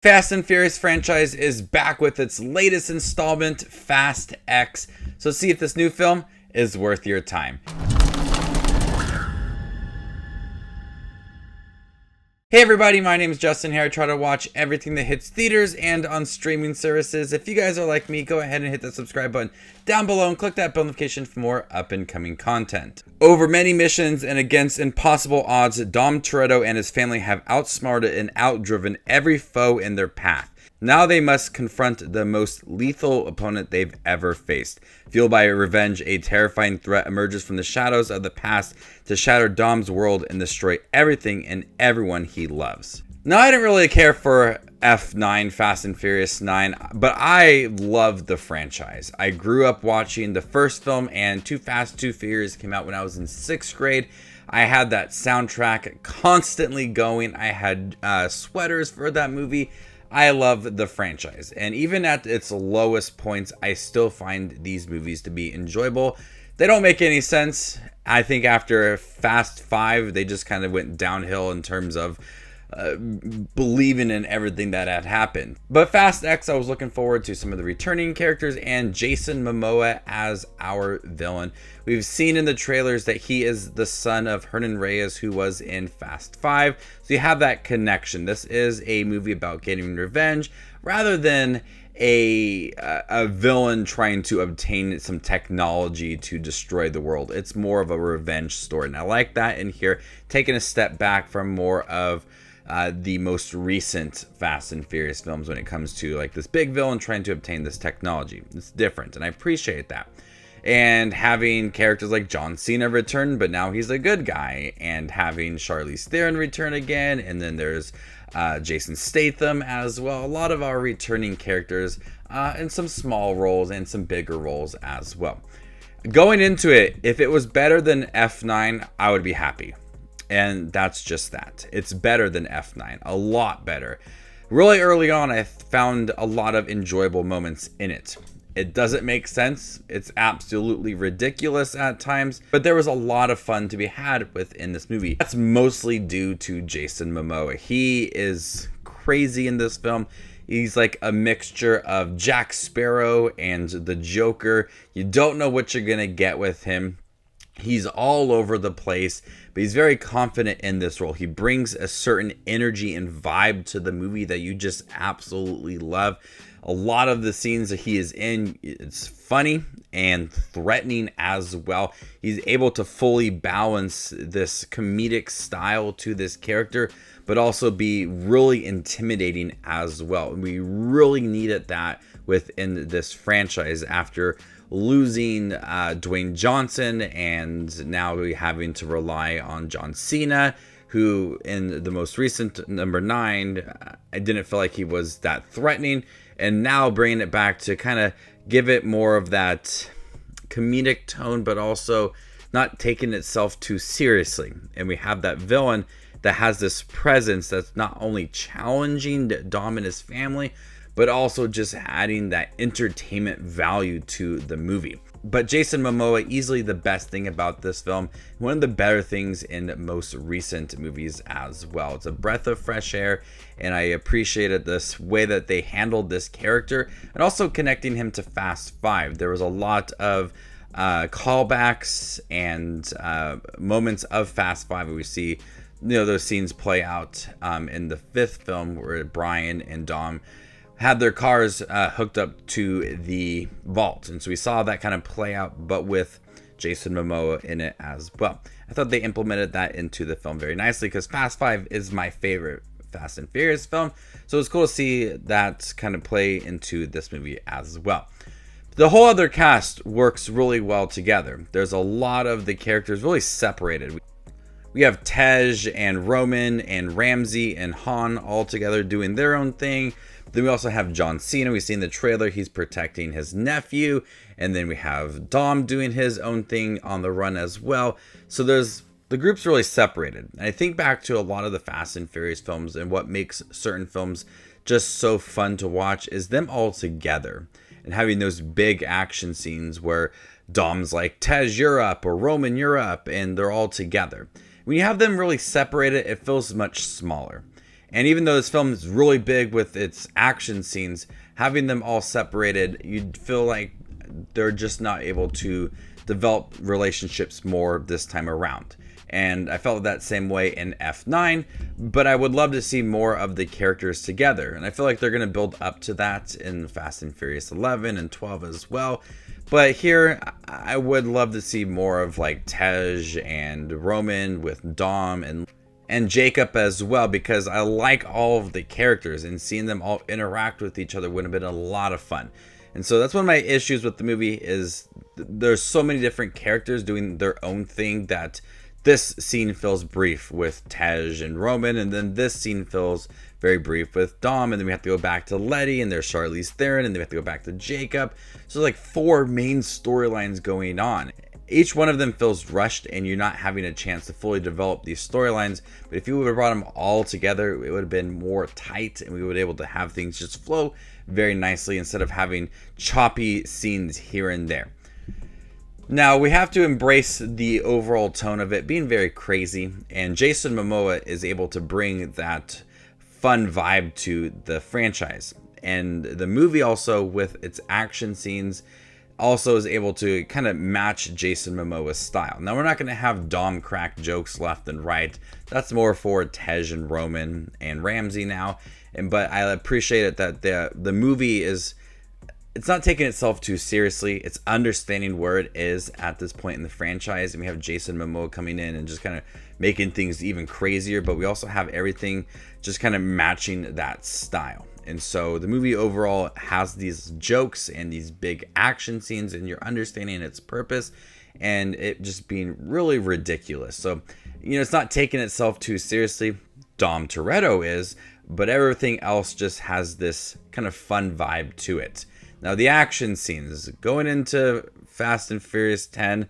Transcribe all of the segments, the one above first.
Fast and Furious franchise is back with its latest installment, Fast X. So see if this new film is worth your time. Hey everybody, my name is Justin here. I try to watch everything that hits theaters and on streaming services. If you guys are like me, go ahead and hit that subscribe button down below and click that bell notification for more up and coming content. Over many missions and against impossible odds, Dom Toretto and his family have outsmarted and outdriven every foe in their path. Now they must confront the most lethal opponent they've ever faced. Fueled by revenge, a terrifying threat emerges from the shadows of the past to shatter Dom's world and destroy everything and everyone he loves. Now, I didn't really care for F9, Fast and Furious 9, but I loved the franchise. I grew up watching the first film, and Too Fast, Too Furious came out when I was in 6th grade. I had that soundtrack constantly going. I had sweaters for that movie. I love the franchise, and even at its lowest points, I still find these movies to be enjoyable. They don't make any sense. I think after Fast 5, they just kind of went downhill in terms of believing in everything that had happened. But Fast X, I was looking forward to some of the returning characters and Jason Momoa as our villain. We've seen in the trailers that he is the son of Hernan Reyes, who was in Fast 5. So you have that connection. This is a movie about getting revenge rather than a villain trying to obtain some technology to destroy the world. It's more of a revenge story. And I like that in here, taking a step back from more of the most recent Fast and Furious films when it comes to like this big villain trying to obtain this technology. It's different, and I appreciate that. And having characters like John Cena return, but now he's a good guy, and having Charlize Theron return again, and then there's Jason Statham as well. A lot of our returning characters and some small roles and some bigger roles as well. Going into it, if it was better than F9, I would be happy. And that's just that. It's better than F9, a lot better. Really early on, I found a lot of enjoyable moments in it. It doesn't make sense. It's absolutely ridiculous at times, but there was a lot of fun to be had within this movie. That's mostly due to Jason Momoa. He is crazy in this film. He's like a mixture of Jack Sparrow and the Joker. You don't know what you're gonna get with him. He's all over the place, but he's very confident in this role. He brings a certain energy and vibe to the movie that you just absolutely love. A lot of the scenes that he is in, it's funny and threatening as well. He's able to fully balance this comedic style to this character, but also be really intimidating as well. We really needed that within this franchise after losing Dwayne Johnson, and now we having to rely on John Cena, who in the most recent number 9, I didn't feel like he was that threatening, and now bringing it back to kind of give it more of that comedic tone, but also not taking itself too seriously. And we have that villain that has this presence that's not only challenging Dom and his family, but also just adding that entertainment value to the movie. But Jason Momoa, easily the best thing about this film, one of the better things in most recent movies as well. It's a breath of fresh air, and I appreciated this way that they handled this character, and also connecting him to Fast 5. There was a lot of callbacks and moments of Fast 5 where we see those scenes play out in the 5th film where Brian and Dom had their cars hooked up to the vault. And so we saw that kind of play out, but with Jason Momoa in it as well. I thought they implemented that into the film very nicely, because Fast 5 is my favorite Fast and Furious film. So it's cool to see that kind of play into this movie as well. The whole other cast works really well together. There's a lot of the characters really separated. We have Tej and Roman and Ramsey and Han all together doing their own thing. Then we also have John Cena. We see in the trailer he's protecting his nephew. And then we have Dom doing his own thing on the run as well. So the group's really separated. And I think back to a lot of the Fast and Furious films, and what makes certain films just so fun to watch is them all together. And having those big action scenes where Dom's like, Tej, you're up, or Roman, you're up, and they're all together. When you have them really separated, it feels much smaller. And even though this film is really big with its action scenes, having them all separated, you'd feel like they're just not able to develop relationships more this time around. And I felt that same way in F9, but I would love to see more of the characters together. And I feel like they're going to build up to that in Fast and Furious 11 and 12 as well. But here, I would love to see more of like Tej and Roman with Dom and Jacob as well, because I like all of the characters, and seeing them all interact with each other would have been a lot of fun. And so that's one of my issues with the movie, is there's so many different characters doing their own thing that this scene feels brief with Tej and Roman, and then this scene feels very brief with Dom, and then we have to go back to Letty, and there's Charlize Theron, and then we have to go back to Jacob. So like 4 main storylines going on. Each one of them feels rushed, and you're not having a chance to fully develop these storylines. But if you would have brought them all together, it would have been more tight, and we would be able to have things just flow very nicely instead of having choppy scenes here and there. Now, we have to embrace the overall tone of it being very crazy, and Jason Momoa is able to bring that fun vibe to the franchise. And the movie also, with its action scenes, also is able to kind of match Jason Momoa's style. Now, we're not going to have Dom crack jokes left and right. That's more for Tej and Roman and Ramsey now. But I appreciate it that the movie is, it's not taking itself too seriously. It's understanding where it is at this point in the franchise. And we have Jason Momoa coming in and just kind of making things even crazier. But we also have everything just kind of matching that style. And so the movie overall has these jokes and these big action scenes, and you're understanding its purpose and it just being really ridiculous. So, it's not taking itself too seriously. Dom Toretto is, but everything else just has this kind of fun vibe to it. Now, the action scenes going into Fast and Furious 10,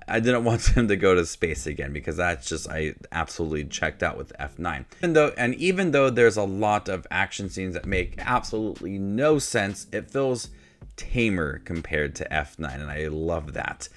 I didn't want them to go to space again, because that's just, I absolutely checked out with F9. Even though there's a lot of action scenes that make absolutely no sense, it feels tamer compared to F9, and I love that.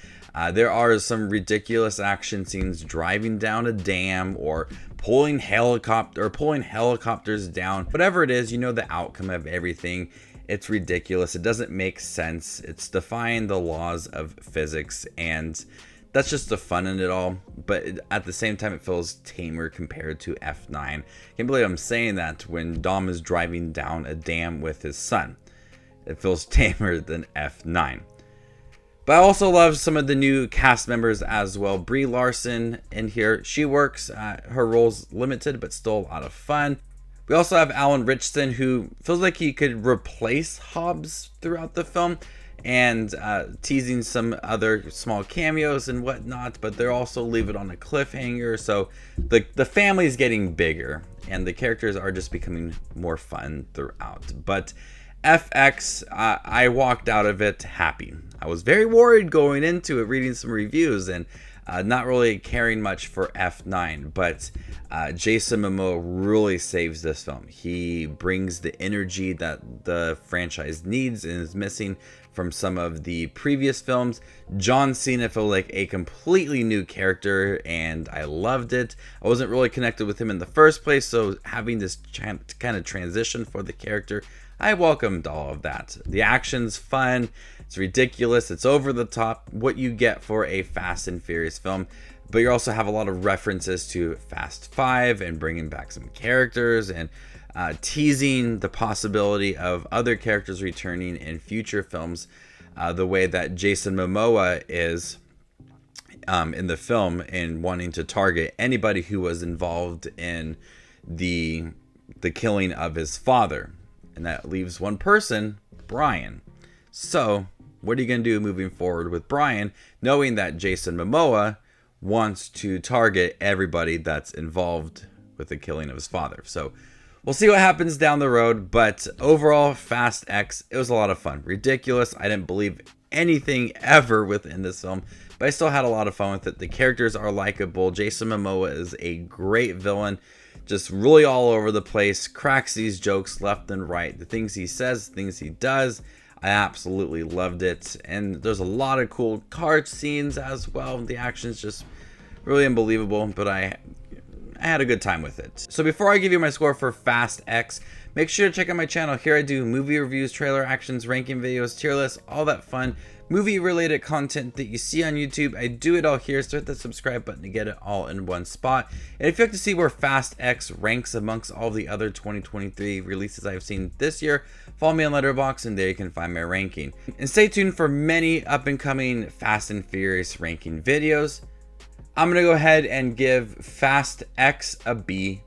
There are some ridiculous action scenes driving down a dam or pulling helicopters down. Whatever it is, the outcome of everything. It's ridiculous. It doesn't make sense. It's defying the laws of physics, and that's just the fun in it all. But at the same time, it feels tamer compared to F9. I can't believe I'm saying that when Dom is driving down a dam with his son. It feels tamer than F9. But I also love some of the new cast members as well. Brie Larson in here. She works. Her role's limited, but still a lot of fun. We also have Alan Ritchson, who feels like he could replace Hobbs throughout the film, and teasing some other small cameos and whatnot, but they're also leave it on a cliffhanger. So the family's getting bigger, and the characters are just becoming more fun throughout. But FX, I walked out of it happy. I was very worried going into it, reading some reviews, and not really caring much for F9, but Jason Momoa really saves this film. He brings the energy that the franchise needs and is missing from some of the previous films. John Cena felt like a completely new character, and I loved it. I wasn't really connected with him in the first place, so having this kind of transition for the character, I welcomed all of that. The action's fun. It's ridiculous. It's over the top. What you get for a Fast and Furious film. But you also have a lot of references to Fast 5 and bringing back some characters and teasing the possibility of other characters returning in future films. The way that Jason Momoa is in the film and wanting to target anybody who was involved in the killing of his father. And that leaves one person, Brian. So, what are you going to do moving forward with Brian, knowing that Jason Momoa wants to target everybody that's involved with the killing of his father? So, we'll see what happens down the road. But overall, Fast X, it was a lot of fun. Ridiculous. I didn't believe anything ever within this film, but I still had a lot of fun with it. The characters are likable. Jason Momoa is a great villain. Just really all over the place, cracks these jokes left and right. The things he says, things he does, I absolutely loved it. And there's a lot of cool car scenes as well. The action's just really unbelievable, but I I had a good time with it. So before I give you my score for Fast X, make sure to check out my channel. Here I do movie reviews, trailer actions, ranking videos, tier lists, all that fun movie related content that you see on YouTube. I do it all here, so hit the subscribe button to get it all in one spot. And if you like to see where Fast X ranks amongst all the other 2023 releases I've seen this year, follow me on Letterboxd and there you can find my ranking. And stay tuned for many up and coming Fast and Furious ranking videos. I'm gonna go ahead and give Fast X a B-.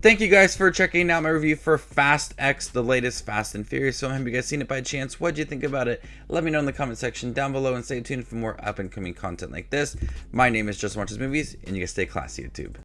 Thank you guys for checking out my review for Fast X, the latest Fast and Furious film. Have you guys seen it by chance? What'd you think about it? Let me know in the comment section down below, and stay tuned for more up and coming content like this. My name is Just Watches Movies, and you guys stay classy, YouTube.